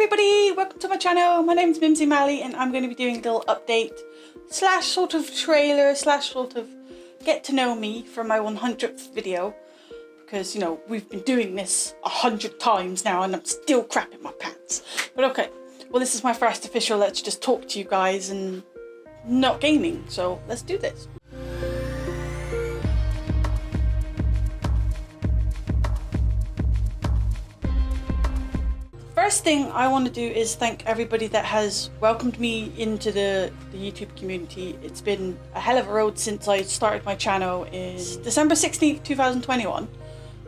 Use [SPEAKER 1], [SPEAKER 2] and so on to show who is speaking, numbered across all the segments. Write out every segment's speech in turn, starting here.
[SPEAKER 1] everybody, welcome to my channel. My name's Mimzie Malley and I'm going to be doing a little update slash sort of trailer slash sort of get to know me for my 100th video, because you know we've been doing this 100 times now and I'm still crapping my pants. But okay, well this is my first official let's just talk to you guys and not gaming, so let's do this. First thing I want to do is thank everybody that has welcomed me into the YouTube community. It's been a hell of a road since I started my channel. Is December 16th, 2021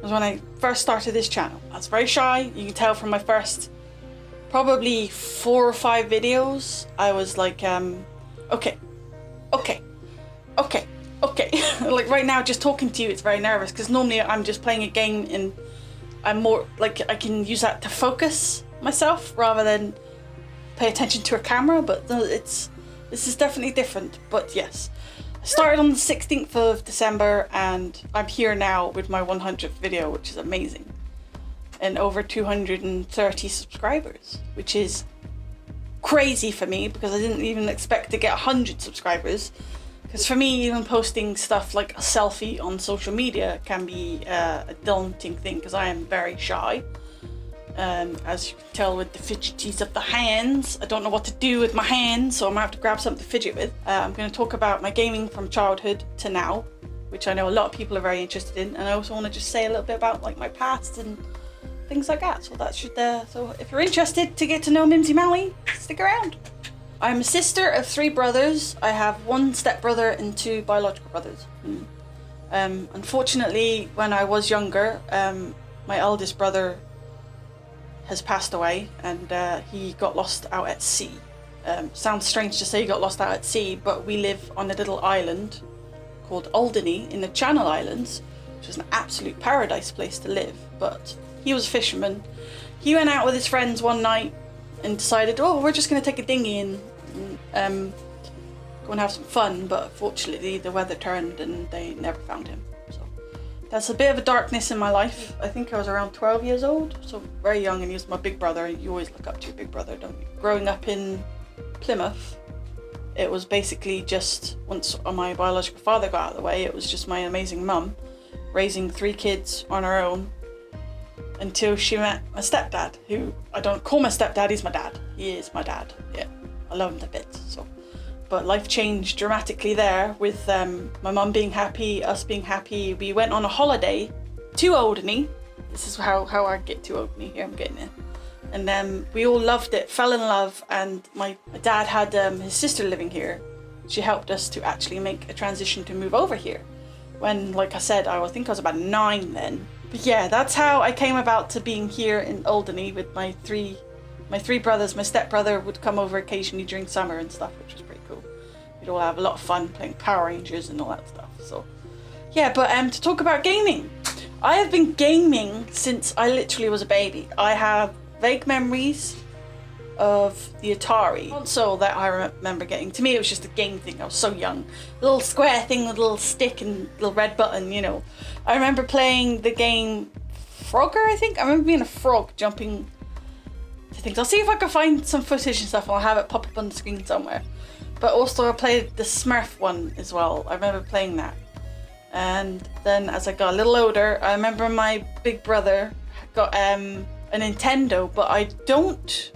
[SPEAKER 1] was when I first started this channel. I was very shy. You can tell from my first probably 4 or 5 videos. I was like, okay. Like right now, just talking to you, it's very nervous because normally I'm just playing a game and I'm more like I can use that to focus myself rather than pay attention to a camera, but this is definitely different. But yes, I started on the 16th of December and I'm here now with my 100th video, which is amazing, and over 230 subscribers, which is crazy for me because I didn't even expect to get 100 subscribers. Because for me, even posting stuff like a selfie on social media can be a daunting thing because I am very shy. As you can tell with the fidgeties of the hands, I don't know what to do with my hands, so I'm gonna have to grab something to fidget with. I'm going to talk about my gaming from childhood to now, which I know a lot of people are very interested in, and I also want to just say a little bit about like my past and things like that. So that should so if you're interested to get to know Mimzie Malley, stick around. I'm a sister of 3 brothers. I have 1 stepbrother and 2 biological brothers. Unfortunately, when I was younger, my eldest brother has passed away and he got lost out at sea. Sounds strange to say he got lost out at sea, but we live on a little island called Alderney in the Channel Islands, which is an absolute paradise place to live. But he was a fisherman. He went out with his friends one night and decided, oh, we're just going to take a dinghy and go and have some fun, but fortunately the weather turned and they never found him. So that's a bit of a darkness in my life. I think I was around 12 years old, so very young, and he was my big brother. You always look up to your big brother, don't you? Growing up in Plymouth, it was basically just, once my biological father got out of the way, it was just my amazing mum raising 3 kids on her own, until she met my stepdad, who I don't call my stepdad, he's my dad. He is my dad, yeah. I love him a bit, so. But life changed dramatically there with my mum being happy, us being happy. We went on a holiday to Alderney. This is how I get to Alderney, here I'm getting it. And then we all loved it, fell in love, and my dad had his sister living here. She helped us to actually make a transition to move over here. When, like I said, I think I was about 9 then. But yeah, that's how I came about to being here in Alderney with my three brothers. My stepbrother would come over occasionally during summer and stuff, which was pretty cool. We'd all have a lot of fun playing Power Rangers and all that stuff. So yeah, but to talk about gaming, I have been gaming since I literally was a baby. I have vague memories of the Atari console that I remember getting. To me, it was just a game thing. I was so young. Little square thing with a little stick and little red button, you know. I remember playing the game Frogger, I think. I remember being a frog jumping to things. I'll see if I can find some footage and stuff and I'll have it pop up on the screen somewhere. But also I played the Smurf one as well. I remember playing that. And then as I got a little older, I remember my big brother got a Nintendo, but I don't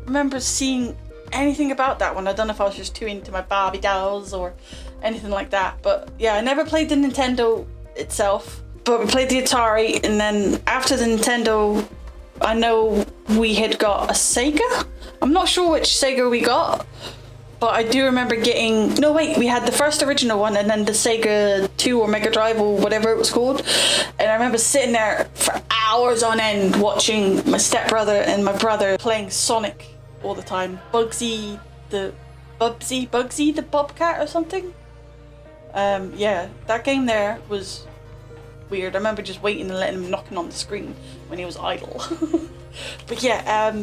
[SPEAKER 1] remember seeing anything about that one. I don't know if I was just too into my Barbie dolls or anything like that, but yeah, I never played the Nintendo itself, but we played the Atari. And then after the Nintendo, I know we had got a Sega. I'm not sure which Sega we got, but I do remember getting, no wait, we had the first original one and then the Sega 2 or Mega Drive or whatever it was called. And I remember sitting there for hours on end watching my stepbrother and my brother playing Sonic all the time. Bugsy the Bobcat or something. Yeah, that game there was weird. I remember just waiting and letting him knocking on the screen when he was idle. But yeah,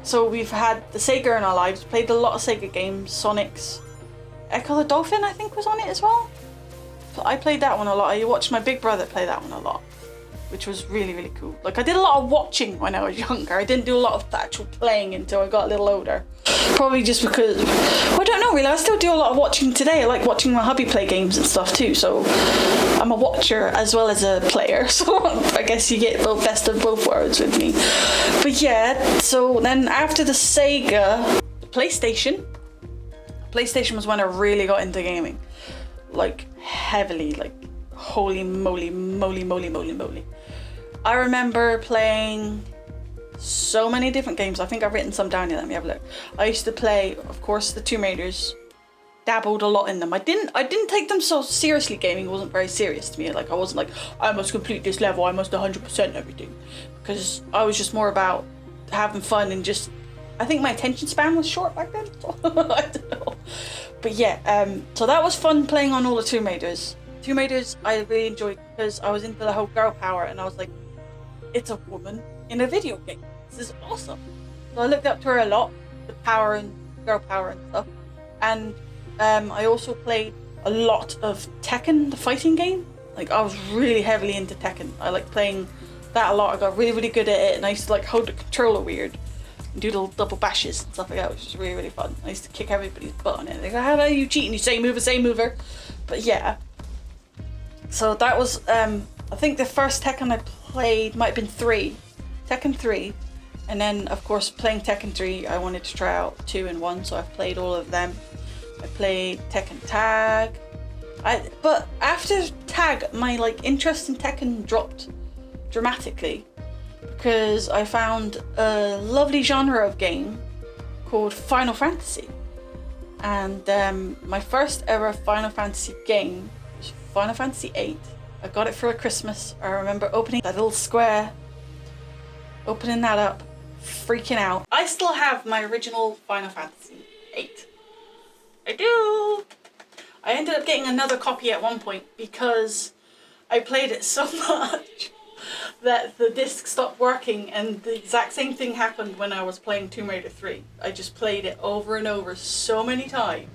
[SPEAKER 1] so we've had the Sega in our lives, played a lot of Sega games. Sonic's Echo the Dolphin, I think, was on it as well. So I played that one a lot. I watched my big brother play that one a lot. which was really, really cool. Like, I did a lot of watching when I was younger. I didn't do a lot of actual playing until I got a little older. Probably just because, well, I don't know really, I still do a lot of watching today. I like watching my hubby play games and stuff too, so I'm a watcher as well as a player, so I guess you get the best of both worlds with me. But yeah, so then after the Sega, the PlayStation was when I really got into gaming. Like, heavily, like, holy moly, moly. I remember playing so many different games. I think I've written some down here. Let me have a look. I used to play, of course, the Tomb Raiders. Dabbled a lot in them. I didn't take them so seriously. Gaming wasn't very serious to me. Like, I wasn't like, I must complete this level, I must 100% everything. Because I was just more about having fun and just, I think my attention span was short back then. So I don't know. But yeah, so that was fun playing on all the Tomb Raiders. Tomb Raiders I really enjoyed because I was into the whole girl power, and I was like, it's a woman in a video game. This is awesome. So I looked up to her a lot, the power and girl power and stuff. And I also played a lot of Tekken, the fighting game. Like, I was really heavily into Tekken. I liked playing that a lot. I got really, really good at it, and I used to like hold the controller weird and do little double bashes and stuff like that, which was really, really fun. I used to kick everybody's butt on it. They go, how are you cheating? You same mover. But yeah. So that was, I think the first Tekken I played might have been 3. Tekken 3. And then, of course, playing Tekken 3, I wanted to try out 2 and 1, so I've played all of them. I played Tekken Tag. But after Tag, my like interest in Tekken dropped dramatically because I found a lovely genre of game called Final Fantasy. And my first ever Final Fantasy game was Final Fantasy VIII. I got it for a Christmas. I remember opening that little square, opening that up, freaking out. I still have my original Final Fantasy VIII. I do! I ended up getting another copy at one point because I played it so much that the disc stopped working, and the exact same thing happened when I was playing Tomb Raider 3. I just played it over and over so many times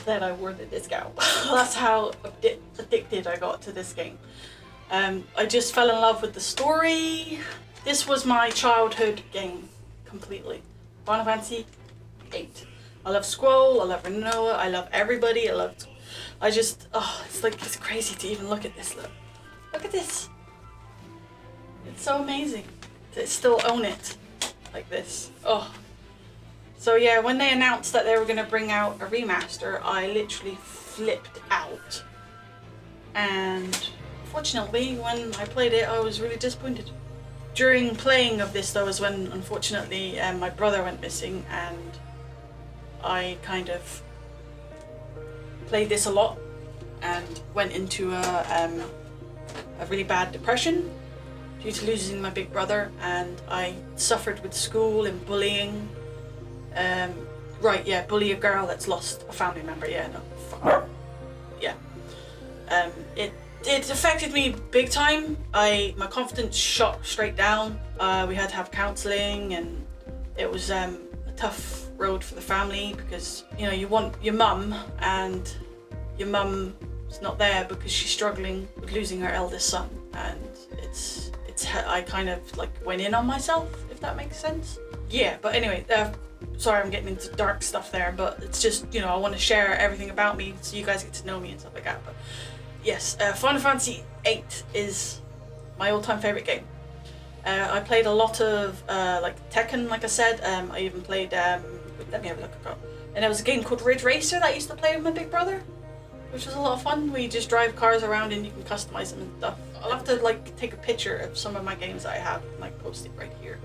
[SPEAKER 1] that I wore the disc out. That's how addicted I got to this game. I just fell in love with the story. This was my childhood game completely. Final Fantasy VIII. I love Squall, I love Renoa, I love everybody, it's like, it's crazy to even look at this. Look at this. It's so amazing to still own it like this. Oh. So yeah, when they announced that they were going to bring out a remaster, I literally flipped out. And fortunately, when I played it, I was really disappointed. During playing of this, though, was when, unfortunately, my brother went missing, and I kind of played this a lot and went into a really bad depression due to losing my big brother, and I suffered with school and bullying. Bully a girl that's lost a family member. Yeah, no, fuck. Yeah. It affected me big time. My confidence shot straight down. We had to have counselling, and it was a tough road for the family because, you know, you want your mum, and your mum's not there because she's struggling with losing her eldest son, and I kind of like went in on myself, if that makes sense. Yeah, but anyway, sorry I'm getting into dark stuff there, but it's just, you know, I want to share everything about me so you guys get to know me and stuff like that. But yes, Final Fantasy VIII is my all-time favorite game. I played a lot of like Tekken, like I said. I even played, let me have a look. And there was a game called Ridge Racer that I used to play with my big brother, which was a lot of fun. We just drive cars around and you can customize them and stuff. I'll have to like take a picture of some of my games that I have and like post it right here.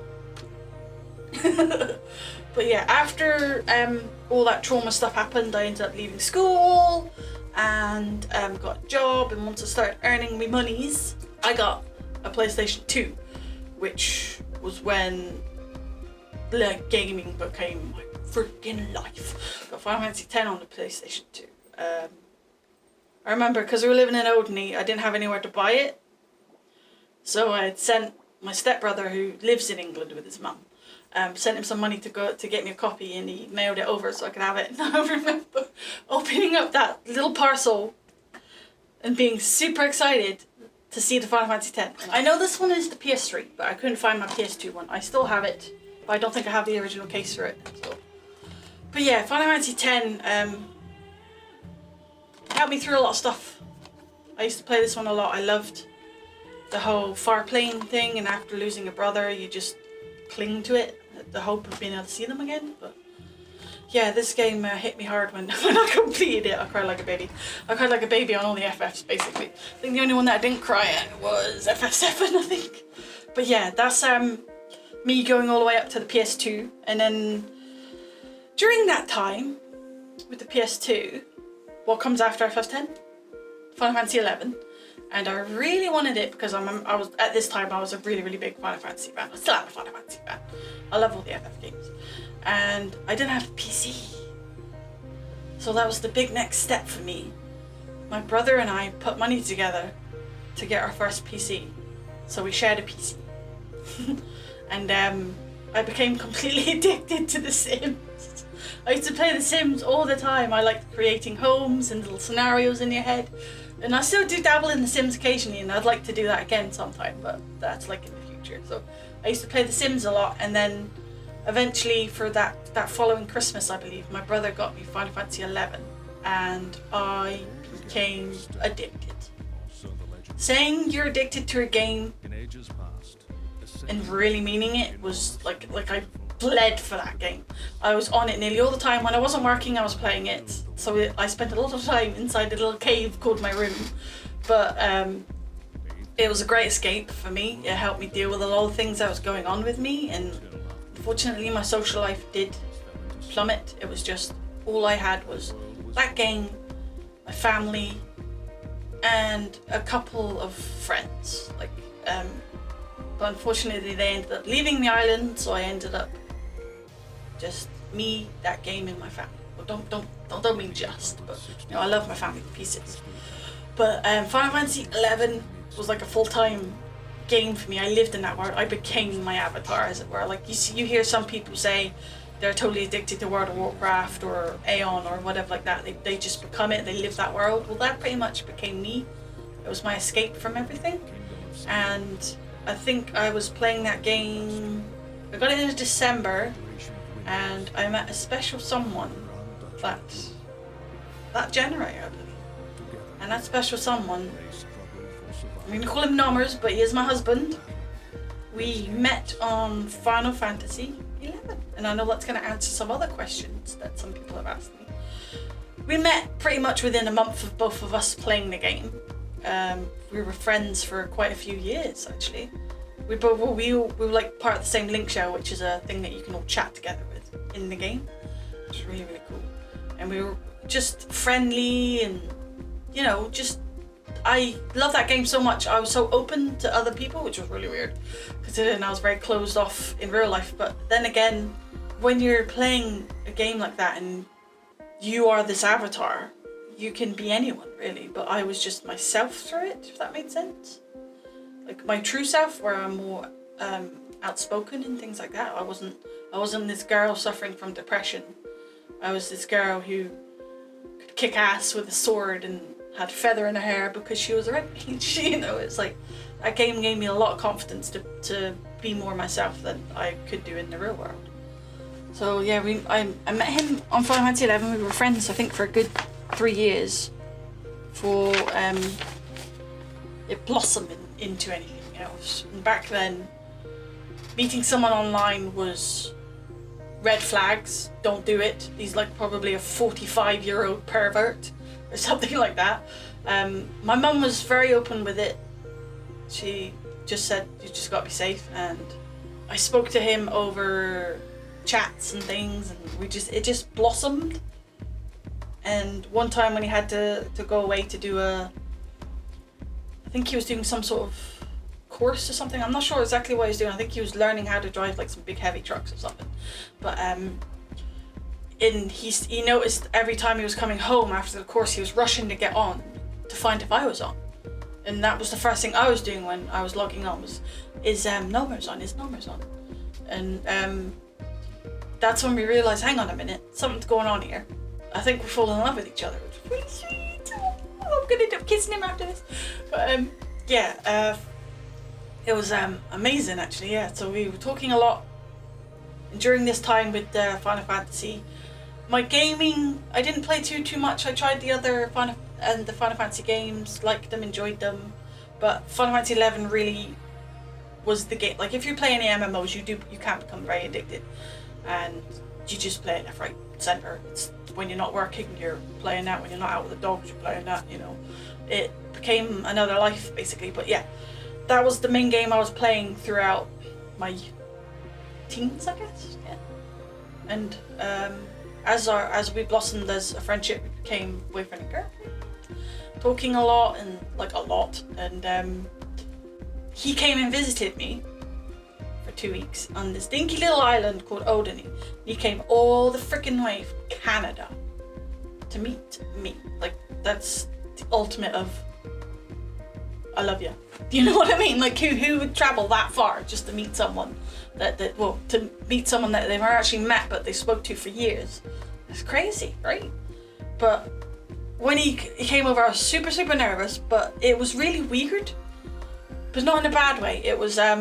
[SPEAKER 1] But yeah, after all that trauma stuff happened, I ended up leaving school and got a job, and once I started earning me monies, I got a PlayStation 2, which was when like gaming became my freaking life. Got Final Fantasy X on the PlayStation 2. I remember because we were living in Odeney, I didn't have anywhere to buy it, so I had sent my stepbrother, who lives in England with his mum, sent him some money to get me a copy, and he mailed it over so I could have it. And I remember opening up that little parcel and being super excited to see the Final Fantasy X. I know this one is the PS3, but I couldn't find my PS2 one. I still have it, but I don't think I have the original case for it. So. But yeah, Final Fantasy X helped me through a lot of stuff. I used to play this one a lot. I loved the whole far plane thing, and after losing a brother, you just cling to it, the hope of being able to see them again. But yeah, this game hit me hard when I completed it. I cried like a baby. I cried like a baby on all the FFs, basically. I think the only one that I didn't cry at was FF7, I think. But yeah, that's me going all the way up to the PS2. And then during that time, with the PS2, what comes after FF10? Final Fantasy 11. And I really wanted it because I was at this time I was a really, really big Final Fantasy fan. I still am a Final Fantasy fan. I love all the FF games. And I didn't have a PC. So that was the big next step for me. My brother and I put money together to get our first PC. So we shared a PC. And I became completely addicted to The Sims. I used to play The Sims all the time. I liked creating homes and little scenarios in your head. And I still do dabble in The Sims occasionally, and I'd like to do that again sometime, but that's like in the future. So I used to play The Sims a lot, and then eventually for that following Christmas, I believe, my brother got me Final Fantasy 11, and I became addicted. Saying you're addicted to a game and really meaning it was like I bled for that game. I was on it nearly all the time. When I wasn't working, I was playing it. So I spent a lot of time inside a little cave called my room. But it was a great escape for me. It helped me deal with a lot of things that was going on with me. And unfortunately, my social life did plummet. It was just all I had was that game, my family, and a couple of friends. But unfortunately, they ended up leaving the island, so I ended up just me, that game, and my family. Well, don't mean just, but you know, I love my family to pieces. But Final Fantasy 11 was like a full-time game for me. I lived in that world. I became my avatar, as it were. Like you hear some people say they're totally addicted to World of Warcraft or Aeon or whatever like that. They just become it. They live that world. Well, that pretty much became me. It was my escape from everything. And I think I was playing that game. I got it in December, and I met a special someone that January, I believe. And that special someone, I'm gonna call him Nomers, but he is my husband. We met on Final Fantasy 11, and I know that's gonna answer some other questions that some people have asked me. We met pretty much within a month of both of us playing the game. We were friends for quite a few years, actually. We were like part of the same link shell, which is a thing that you can all chat together with in the game. Which is really, really cool. And we were just friendly, and you know, I love that game so much. I was so open to other people, which was really weird, considering I was very closed off in real life. But then again, when you're playing a game like that and you are this avatar, you can be anyone really, but I was just myself through it, if that made sense. Like my true self, where I'm more outspoken and things like that. I wasn't this girl suffering from depression. I was this girl who could kick ass with a sword and had feather in her hair because she was a red mage. You know, it's like that game gave me a lot of confidence to be more myself than I could do in the real world. So yeah, I met him on Final Fantasy 11. We were friends, I think, for a good 3 years for it blossoming into anything else. And back then, meeting someone online was red flags. Don't do it. He's like probably a 45-year-old pervert or something like that. My mum was very open with it. She just said, you just gotta be safe. And I spoke to him over chats and things, and it just blossomed. And one time when he had to go away to do I think he was doing some sort of course or something. I'm not sure exactly what he was doing. I think he was learning how to drive like some big heavy trucks or something. But he noticed every time he was coming home after the course, he was rushing to get on to find if I was on. And that was the first thing I was doing when I was logging on was, is Nomers on? And that's when we realised, hang on a minute, something's going on here. I think we're falling in love with each other, which is really sweet. I'm gonna end up kissing him after this. But yeah, it was amazing actually. Yeah, so we were talking a lot during this time with Final Fantasy. My gaming, I didn't play too much. I tried the other the Final Fantasy games, liked them, enjoyed them, but Final Fantasy 11 really was the game. Like if you play any MMOs, you can become very addicted, and you just play it left, right, center. It's when you're not working, you're playing that. When you're not out with the dogs, you're playing that. You know, it became another life basically. But yeah, that was the main game I was playing throughout my teens, I guess. Yeah, and as we blossomed as a friendship, we became boyfriend and girlfriend. Talking a lot and he came and visited me for 2 weeks on this dinky little island called Odeny. He came all the freaking way from Canada to meet me. Like, that's the ultimate of I love you. You know what I mean? Like, who would travel that far just to meet someone to meet someone that they've never actually met but they spoke to for years? It's crazy, right? But when he came over, I was super nervous, but it was really weird. But not in a bad way. It was, I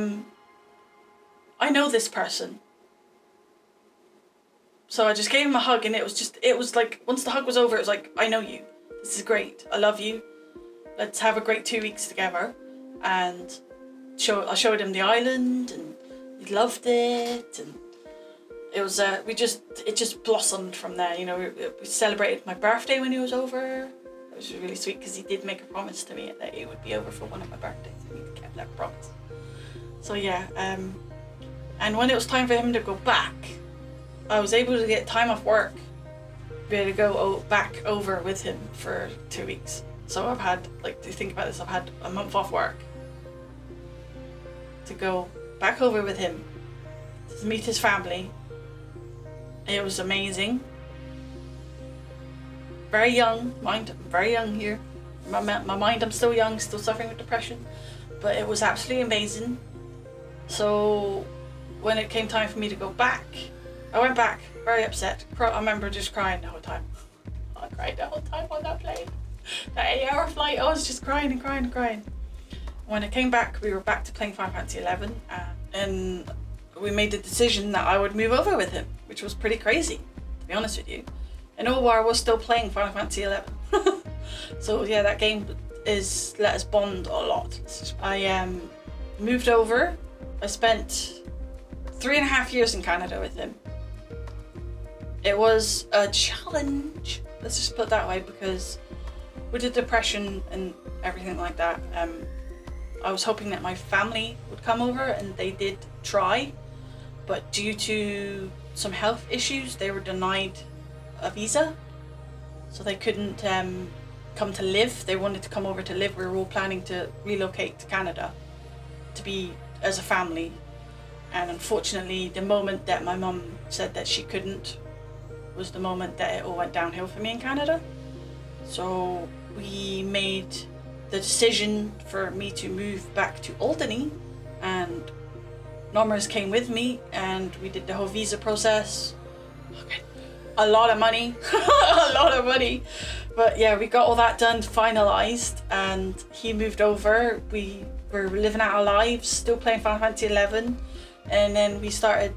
[SPEAKER 1] know this person. So I just gave him a hug, and it was like, once the hug was over, it was like, I know you. This is great. I love you. Let's have a great 2 weeks together. And I showed him the island, and he loved it. And it was, it just blossomed from there. You know, we celebrated my birthday when he was over. It was really sweet because he did make a promise to me that he would be over for one of my birthdays, and he kept that promise. So yeah, and when it was time for him to go back, I was able to get time off work, be able to go back over with him for 2 weeks. So I've had, like, to think about this, I've had a month off work to go back over with him to meet his family. It was amazing. Very young, I'm very young here. My mind, I'm still young, still suffering with depression, but it was absolutely amazing. So when it came time for me to go back, I went back very upset. I remember just crying the whole time. I cried the whole time on that plane. That 8-hour flight, I was just crying and crying and crying. When I came back, we were back to playing Final Fantasy 11, and we made the decision that I would move over with him, which was pretty crazy, to be honest with you. And all while I was still playing Final Fantasy 11. So yeah, that game let us bond a lot. I moved over. I spent 3.5 years in Canada with him. It was a challenge, let's just put it that way, because with the depression and everything like that, I was hoping that my family would come over, and they did try, but due to some health issues, they were denied a visa, so they couldn't come to live. They wanted to come over to live. We were all planning to relocate to Canada to be as a family, and unfortunately the moment that my mum said that she couldn't was the moment that it all went downhill for me in Canada. So we made the decision for me to move back to Alderney, and Normers came with me, and we did the whole visa process. Okay. A lot of money, a lot of money. But yeah, we got all that done, finalized, and he moved over. We were living out our lives, still playing Final Fantasy 11, and then we started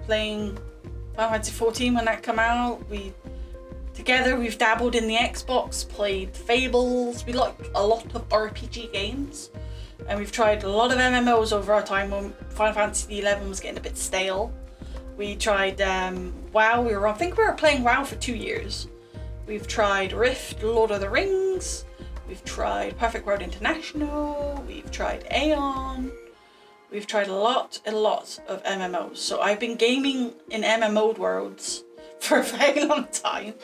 [SPEAKER 1] playing Final Fantasy 14 when that came out. We've dabbled in the Xbox, played Fables. We like a lot of RPG games, and we've tried a lot of MMOs over our time when Final Fantasy 11 was getting a bit stale. We tried WoW. I think we were playing WoW for 2 years. We've tried Rift, Lord of the Rings. We've tried Perfect World International. We've tried Aeon. We've tried a lot of MMOs. So I've been gaming in MMO worlds for a very long time.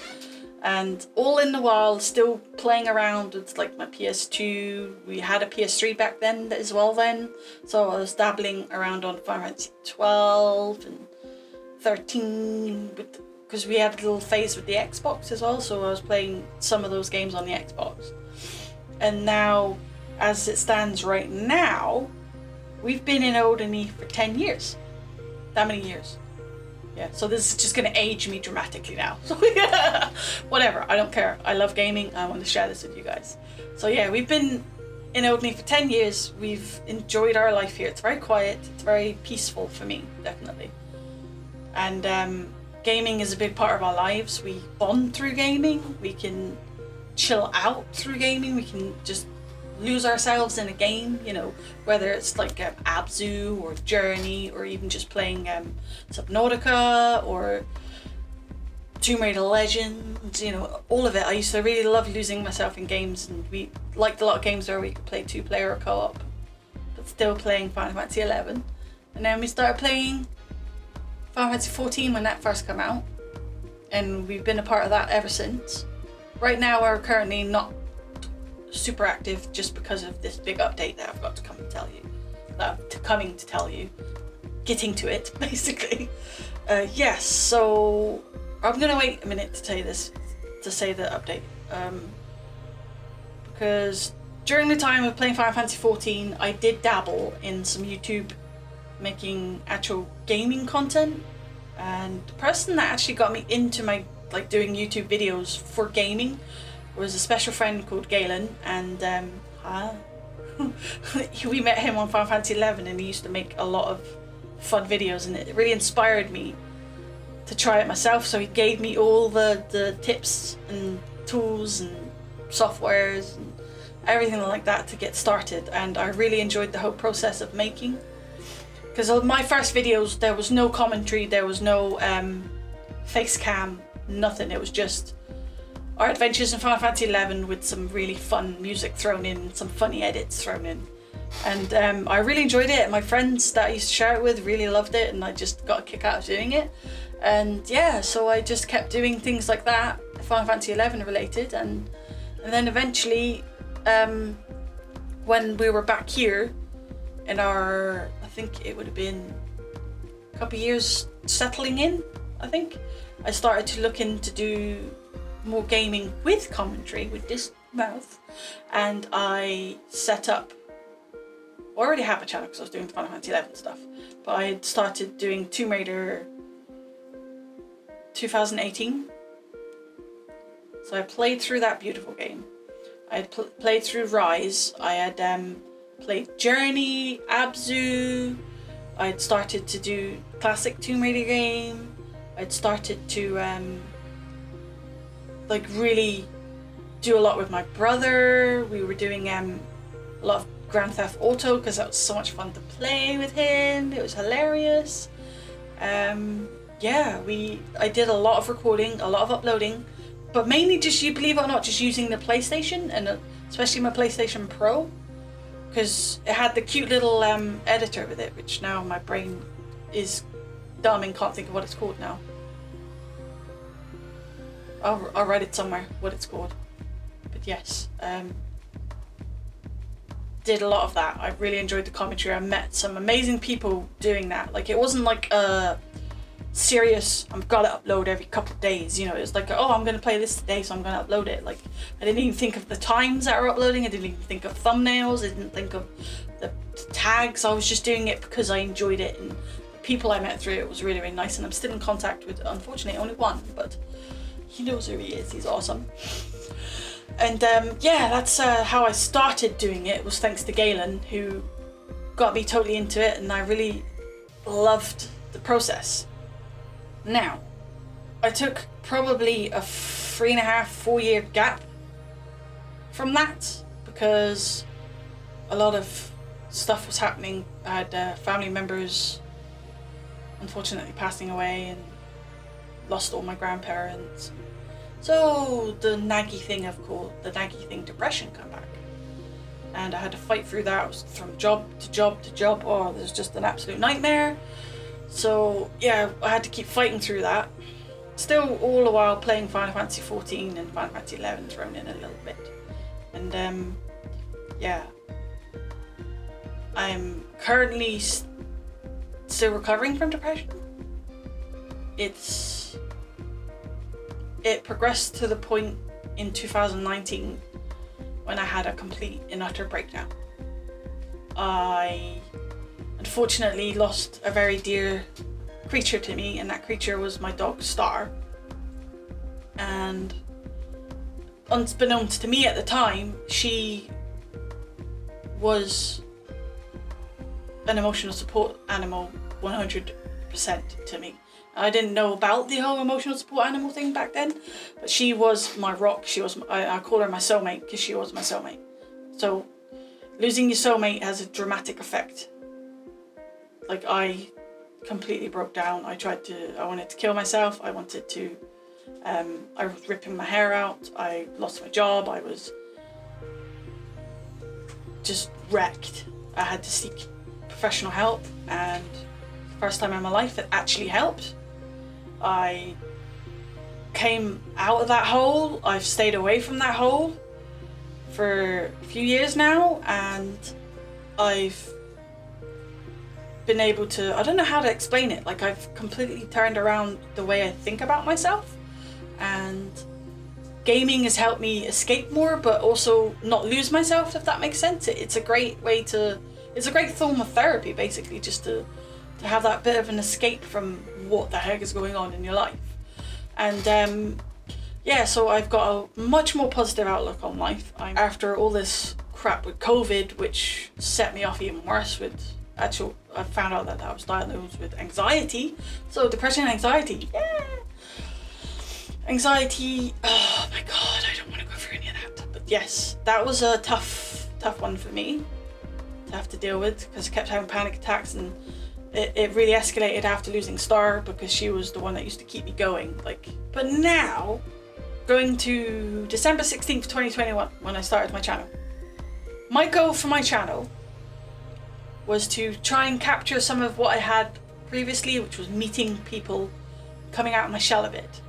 [SPEAKER 1] And all in the while, still playing around with like my PS2. We had a PS3 back then as well then. So I was dabbling around on Final Fantasy 12 and 13, because we had a little phase with the Xbox as well, so I was playing some of those games on the Xbox. And now, as it stands right now, we've been in Odeny for 10 years. That many years. Yeah, so this is just going to age me dramatically now. So yeah, whatever, I don't care. I love gaming. I want to share this with you guys. So yeah, we've been in Odney for 10 years. We've enjoyed our life here. It's very quiet. It's very peaceful for me, definitely. And gaming is a big part of our lives. We bond through gaming. We can chill out through gaming. We can just lose ourselves in a game, you know, whether it's like Abzu or Journey, or even just playing Subnautica or Tomb Raider Legends, you know, all of it. I used to really love losing myself in games, and we liked a lot of games where we could play 2-player or co-op, but still playing Final Fantasy 11. And then we started playing Final Fantasy 14 when that first came out, and we've been a part of that ever since. Right now we're currently not super active just because of this big update that I've got to come and tell you. Coming to tell you. Getting to it, basically. Yes, so I'm gonna wait a minute to tell you this, to say the update. Because during the time of playing Final Fantasy 14, I did dabble in some YouTube making actual gaming content. And the person that actually got me into doing YouTube videos for gaming was a special friend called Galen, and we met him on Final Fantasy 11, and he used to make a lot of fun videos, and it really inspired me to try it myself. So he gave me all the tips and tools and softwares and everything like that to get started, and I really enjoyed the whole process of making. Because on my first videos there was no commentary, there was no face cam, nothing. It was just our adventures in Final Fantasy 11 with some really fun music thrown in, some funny edits thrown in. And I really enjoyed it. My friends that I used to share it with really loved it, and I just got a kick out of doing it. And yeah, so I just kept doing things like that, Final Fantasy 11 related. And then eventually, when we were back here in our, I think it would have been a couple of years settling in, I think, I started to look into do more gaming with commentary, with this mouth, and I set up, I already have a channel because I was doing Final Fantasy 11 stuff, but I had started doing Tomb Raider 2018, so I played through that beautiful game. I had played through Rise, I had played Journey, Abzu, I had started to do classic Tomb Raider game, I'd started to really do a lot with my brother. We were doing a lot of Grand Theft Auto because that was so much fun to play with him. It was hilarious. Yeah, I did a lot of recording, a lot of uploading, but mainly just, you believe it or not, just using the PlayStation, and especially my PlayStation Pro, because it had the cute little editor with it, which now my brain is dumb and can't think of what it's called now. I'll write it somewhere what it's called. But yes, did a lot of that. I really enjoyed the commentary. I met some amazing people doing that. Like, it wasn't like a serious, I've got to upload every couple of days, you know. It was like, oh, I'm going to play this today, so I'm going to upload it. Like, I didn't even think of the times that were uploading. I didn't even think of thumbnails. I didn't think of the tags. I was just doing it because I enjoyed it, and the people I met through it was really, really nice. And I'm still in contact with, unfortunately, only one, but he knows who he is. He's awesome. And yeah, that's how I started doing it, was thanks to Galen, who got me totally into it, and I really loved the process. Now, I took probably a 3.5-4 year gap from that because a lot of stuff was happening. I had family members unfortunately passing away, and lost all my grandparents. So the naggy thing, depression come back. And I had to fight through that. I was from job to job to job. Oh, it was just an absolute nightmare. So yeah, I had to keep fighting through that. Still all the while playing Final Fantasy 14 and Final Fantasy 11 thrown in a little bit. And yeah, I'm currently still recovering from depression. It progressed to the point in 2019 when I had a complete and utter breakdown. I unfortunately lost a very dear creature to me, and that creature was my dog Star. And unbeknownst to me at the time, she was an emotional support animal 100% to me. I didn't know about the whole emotional support animal thing back then, but she was my rock. She was, I call her my soulmate because she was my soulmate. So losing your soulmate has a dramatic effect. Like, I completely broke down. I wanted to kill myself. I wanted to, I was ripping my hair out. I lost my job. I was just wrecked. I had to seek professional help, and first time in my life it actually helped. I came out of that hole. I've stayed away from that hole for a few years now, and I've been able to, I don't know how to explain it, like I've completely turned around the way I think about myself, and gaming has helped me escape more but also not lose myself, if that makes sense. It's a great way to, it's a great form of therapy basically, just to have that bit of an escape from what the heck is going on in your life. And yeah, so I've got a much more positive outlook on life. After all this crap with COVID, which set me off even worse with I found out that I was diagnosed with anxiety. So depression and anxiety, yeah. Anxiety, oh my God, I don't want to go through any of that. But yes, that was a tough one for me to have to deal with, because I kept having panic attacks, and it really escalated after losing Star, because she was the one that used to keep me going. Like, but now, going to December 16th, 2021, when I started my channel, my goal for my channel was to try and capture some of what I had previously, which was meeting people, coming out of my shell a bit.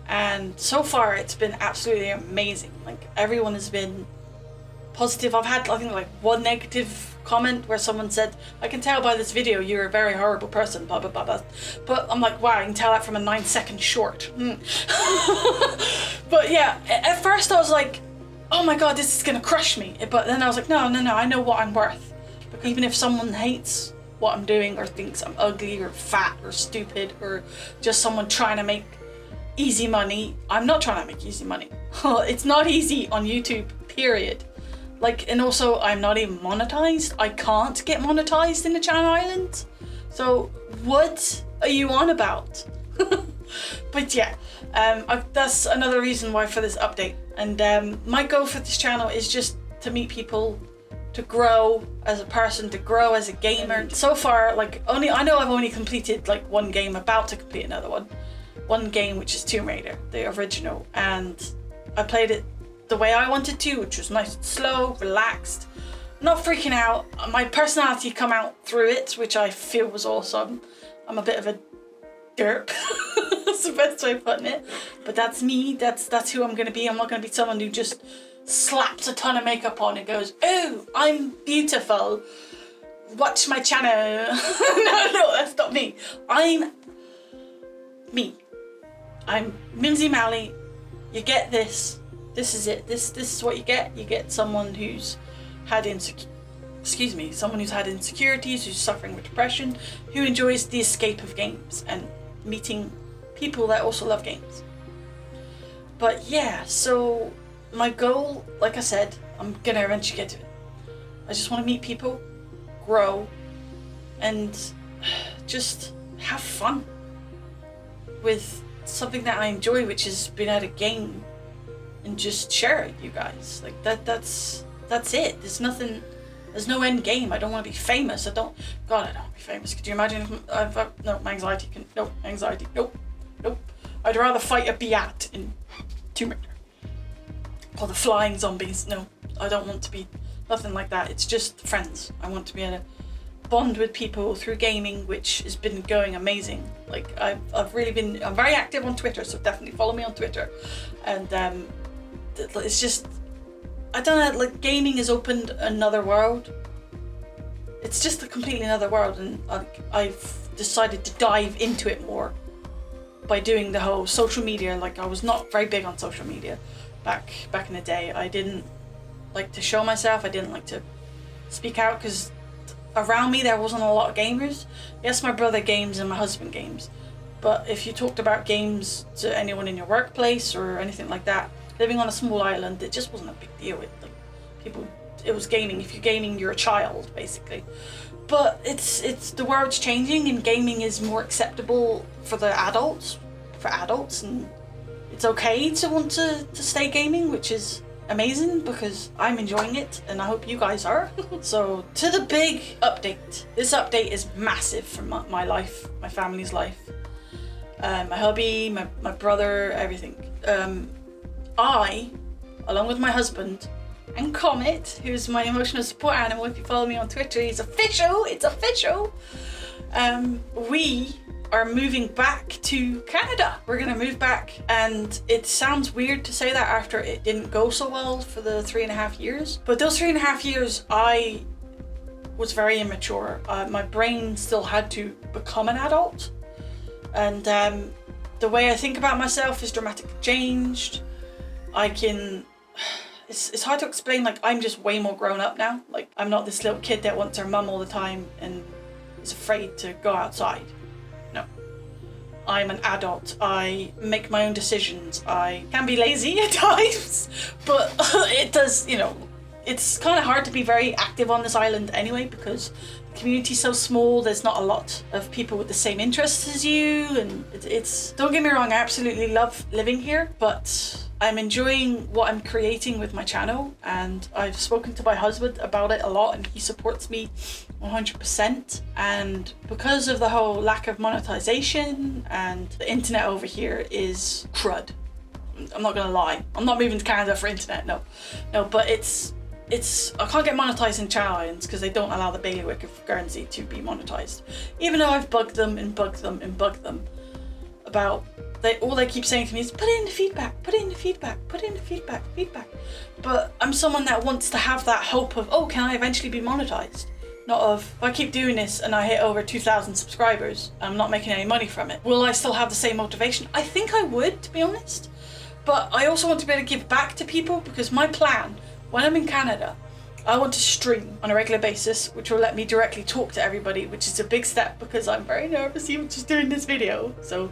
[SPEAKER 1] And so far it's been absolutely amazing. Like, everyone has been positive. I've had, I think, like one negative comment where someone said, I can tell by this video you're a very horrible person, blah blah blah blah. But I'm like, wow, I can tell that from a 9-second short. But yeah, at first I was like, oh my God, this is gonna crush me. But then I was like, no, I know what I'm worth. Because even if someone hates what I'm doing, or thinks I'm ugly or fat or stupid, or just someone trying to make easy money, I'm not trying to make easy money. It's not easy on YouTube, period. Like, and also I'm not even monetized. I can't get monetized in the Channel Islands. So what are you on about? But yeah, that's another reason why for this update. And my goal for this channel is just to meet people, to grow as a person, to grow as a gamer. So far, like, I know I've only completed like one game, about to complete another one game, which is Tomb Raider, the original, and I played it the way I wanted to, which was nice and slow, relaxed, not freaking out. My personality come out through it, which I feel was awesome. I'm a bit of a derp. That's the best way of putting it. But that's me, that's who I'm gonna be. I'm not gonna be someone who just slaps a ton of makeup on and goes, oh, I'm beautiful, watch my channel. No, that's not me. I'm me. I'm Mimzie Malley. You get this. This is it. This is what you get. You get someone who's had someone who's had insecurities, who's suffering with depression, who enjoys the escape of games and meeting people that also love games. But yeah, so my goal, like I said, I'm gonna eventually get to it. I just want to meet people, grow, and just have fun with something that I enjoy, which is being able to game and just share it with you guys. Like that's it. There's no end game. I don't want to be famous. I don't want to be famous. Could you imagine if no, my anxiety can, no, anxiety, nope. I'd rather fight a Beat in Tomb Raider. Or the flying zombies. No, I don't want to be nothing like that. It's just friends. I want to be able to bond with people through gaming, which has been going amazing. Like, I'm very active on Twitter, so definitely follow me on Twitter. And it's just, I don't know, like, gaming has opened another world. It's just a completely another world, and I've decided to dive into it more by doing the whole social media. Like, I was not very big on social media back in the day. I didn't like to show myself. I didn't like to speak out, because around me there wasn't a lot of gamers. Yes, my brother games and my husband games, but if you talked about games to anyone in your workplace or anything like that, living on a small island, it just wasn't a big deal. Like, people it was gaming. If you're gaming, you're a child, basically. But it's the world's changing, and gaming is more acceptable for adults, and it's okay to want to stay gaming, which is amazing because I'm enjoying it and I hope you guys are. So to the big update. This update is massive for my life, my family's life, my hubby, my brother, everything. I, along with my husband and Comet, who's my emotional support animal, if you follow me on Twitter, it's official. We are moving back to Canada. We're gonna move back, and it sounds weird to say that after it didn't go so well for the 3.5 years. But those 3.5 years, I was very immature. My brain still had to become an adult, and the way I think about myself is dramatically changed. It's hard to explain. Like, I'm just way more grown up now. Like, I'm not this little kid that wants her mum all the time and is afraid to go outside. No. I'm an adult. I make my own decisions. I can be lazy at times, but it does, you know, it's kind of hard to be very active on this island anyway because the community's so small. There's not a lot of people with the same interests as you, and it's don't get me wrong, I absolutely love living here, but I'm enjoying what I'm creating with my channel, and I've spoken to my husband about it a lot, and he supports me 100%. And because of the whole lack of monetization, and the internet over here is crud. I'm not gonna lie. I'm not moving to Canada for internet, no, but it's I can't get monetized in Channel Islands because they don't allow the bailiwick of Guernsey to be monetized. Even though I've bugged them about, all they keep saying to me is put in the feedback. But I'm someone that wants to have that hope of, oh, can I eventually be monetized? Not of, if I keep doing this and I hit over 2,000 subscribers, I'm not making any money from it, will I still have the same motivation? I think I would, to be honest. But I also want to be able to give back to people, because my plan, when I'm in Canada, I want to stream on a regular basis, which will let me directly talk to everybody, which is a big step because I'm very nervous even just doing this video. So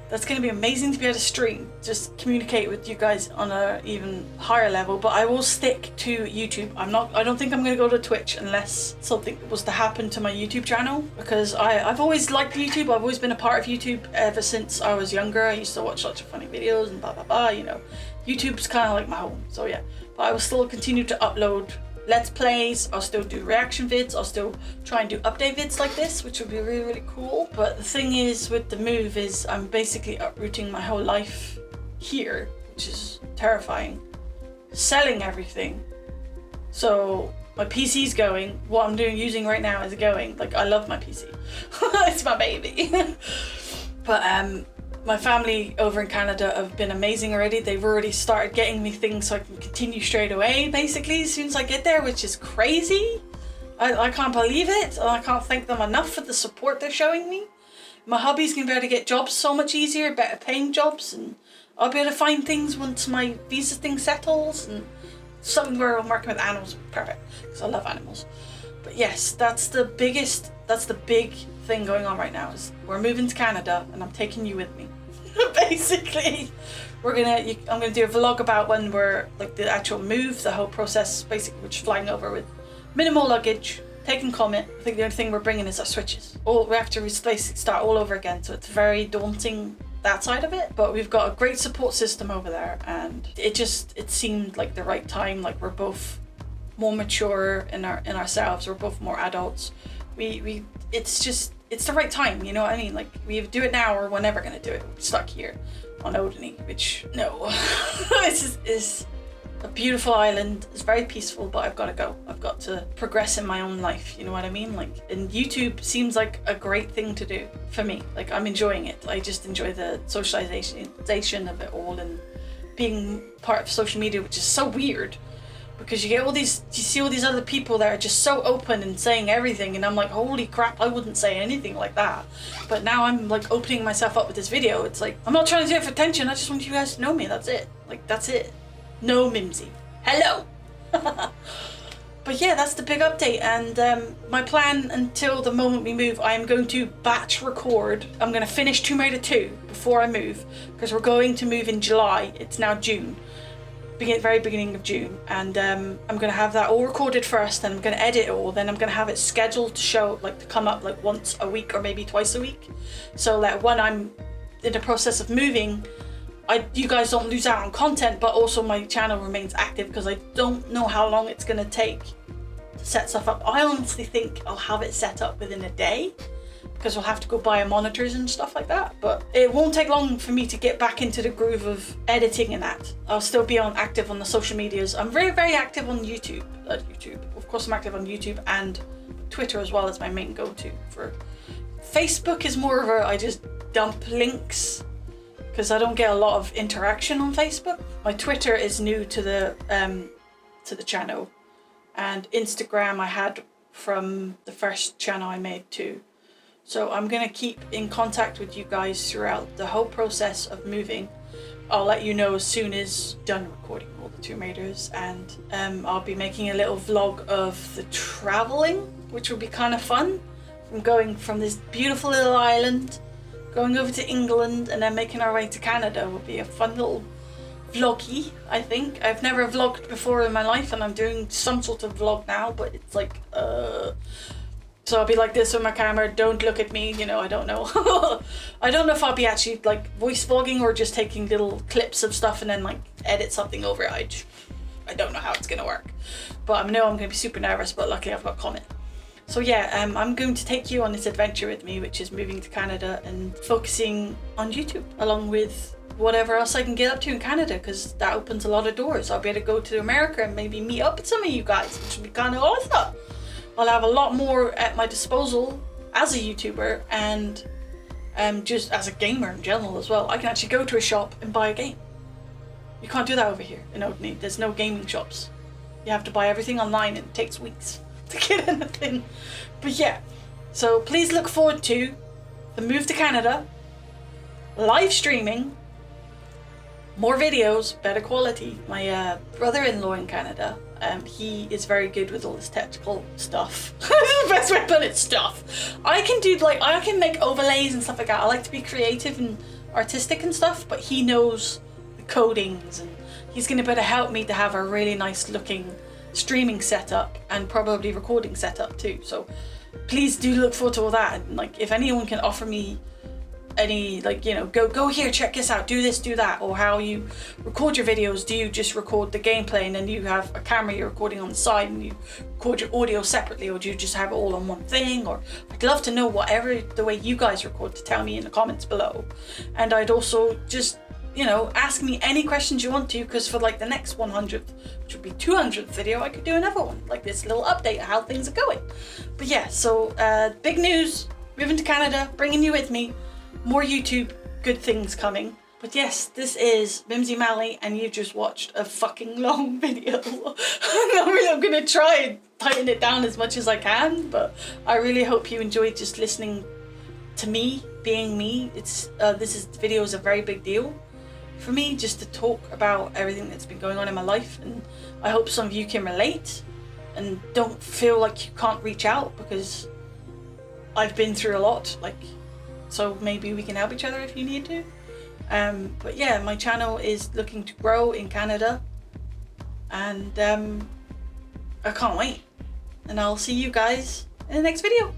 [SPEAKER 1] that's going to be amazing to be able to stream, just communicate with you guys on a even higher level. But I will stick to YouTube. I don't think I'm going to go to Twitch unless something was to happen to my YouTube channel, because I've always liked YouTube. I've always been a part of YouTube ever since I was younger. I used to watch lots of funny videos and blah blah blah, you know. YouTube's kind of like my home, so yeah. But I will still continue to upload Let's Plays, I'll still do reaction vids, I'll still try and do update vids like this, which would be really, really cool. But the thing is with the move is I'm basically uprooting my whole life here, which is terrifying. Selling everything. So my PC's going, what I'm using right now is going. Like, I love my PC. It's my baby. But my family over in Canada have been amazing already. They've already started getting me things so I can continue straight away, basically, as soon as I get there, which is crazy. I can't believe it, and I can't thank them enough for the support they're showing me. My hubby's gonna be able to get jobs so much easier, better paying jobs, and I'll be able to find things once my visa thing settles, and something where I'm working with animals, perfect, because I love animals. But yes, that's the big thing going on right now, is we're moving to Canada and I'm taking you with me. Basically, I'm gonna do a vlog about when we're, like, the actual move, the whole process. Basically, we're just flying over with minimal luggage, taking Comet. I think the only thing we're bringing is our switches. We have to basically start all over again, so it's very daunting, that side of it. But we've got a great support system over there, and it seemed like the right time. Like, we're both more mature in ourselves. We're both more adults. It's the right time, you know what I mean? Like, we do it now or we're never gonna do it. We're stuck here on Odeny, which, no. This is a beautiful island. It's very peaceful, but I've got to go. I've got to progress in my own life, you know what I mean? Like, and YouTube seems like a great thing to do for me. Like, I'm enjoying it. I just enjoy the socialization of it all, and being part of social media, which is so weird. Because you see all these other people that are just so open and saying everything, and I'm like, holy crap, I wouldn't say anything like that. But now I'm like opening myself up with this video. It's like, I'm not trying to do it for attention, I just want you guys to know me, that's it. Like, that's it. No Mimzie. Hello! But yeah, that's the big update, and my plan until the moment we move, I am going to batch record. I'm going to finish Tomb Raider 2 before I move, because we're going to move in July. It's now June. very beginning of June, and I'm gonna have that all recorded first, and I'm gonna edit it all, then I'm gonna have it scheduled to show, like, to come up like once a week or maybe twice a week, so that when I'm in the process of moving, you guys don't lose out on content, but also my channel remains active, because I don't know how long it's gonna take to set stuff up. I honestly think I'll have it set up within a day, because we'll have to go buy monitors and stuff like that, but it won't take long for me to get back into the groove of editing and that. I'll still be active on the social medias. I'm very, very active on YouTube. Of course I'm active on YouTube and Twitter as well as my main go-to. For Facebook is more of I just dump links, because I don't get a lot of interaction on Facebook. My Twitter is new to the channel, and Instagram I had from the first channel I made too. So I'm gonna keep in contact with you guys throughout the whole process of moving. I'll let you know as soon as done recording all the Tomb Raiders, and I'll be making a little vlog of the traveling, which will be kind of fun. From going from this beautiful little island, going over to England, and then making our way to Canada will be a fun little vloggy, I think. I've never vlogged before in my life, and I'm doing some sort of vlog now, but it's like, so I'll be like this with my camera, don't look at me, you know, I don't know. I don't know if I'll be actually like voice vlogging or just taking little clips of stuff and then like edit something over it. I don't know how it's gonna work. But I know I'm gonna be super nervous, but luckily I've got Comet. So yeah, I'm going to take you on this adventure with me, which is moving to Canada and focusing on YouTube, along with whatever else I can get up to in Canada, because that opens a lot of doors. I'll be able to go to America and maybe meet up with some of you guys, which would be kind of awesome. I'll have a lot more at my disposal as a YouTuber, and just as a gamer in general as well. I can actually go to a shop and buy a game. You can't do that over here in Odney. There's no gaming shops. You have to buy everything online, and it takes weeks to get anything. But yeah, so please look forward to the move to Canada, live streaming, more videos, better quality. My brother-in-law in Canada, he is very good with all this technical stuff. The best way to put it, stuff. I can make overlays and stuff like that. I like to be creative and artistic and stuff, but he knows the codings, and he's gonna better help me to have a really nice looking streaming setup and probably recording setup too. So please do look forward to all that. And like, if anyone can offer me any, like, you know, go here, check this out, do this, do that, or how you record your videos. Do you just record the gameplay and then you have a camera you're recording on the side and you record your audio separately, or do you just have it all on one thing? Or I'd love to know whatever the way you guys record, to tell me in the comments below. And I'd also just, you know, ask me any questions you want to, because for like the next 100th, which would be 200th video, I could do another one, like this little update of how things are going. But yeah, so big news, moving to Canada, bringing you with me. More YouTube, good things coming. But yes, this is Mimzie Malley, and you've just watched a fucking long video. I'm gonna try and tighten it down as much as I can, but I really hope you enjoyed just listening to me being me. This video is a very big deal for me, just to talk about everything that's been going on in my life, and I hope some of you can relate and don't feel like you can't reach out, because I've been through a lot, like, so maybe we can help each other if you need to. But yeah, my channel is looking to grow in Canada, and I can't wait. And I'll see you guys in the next video.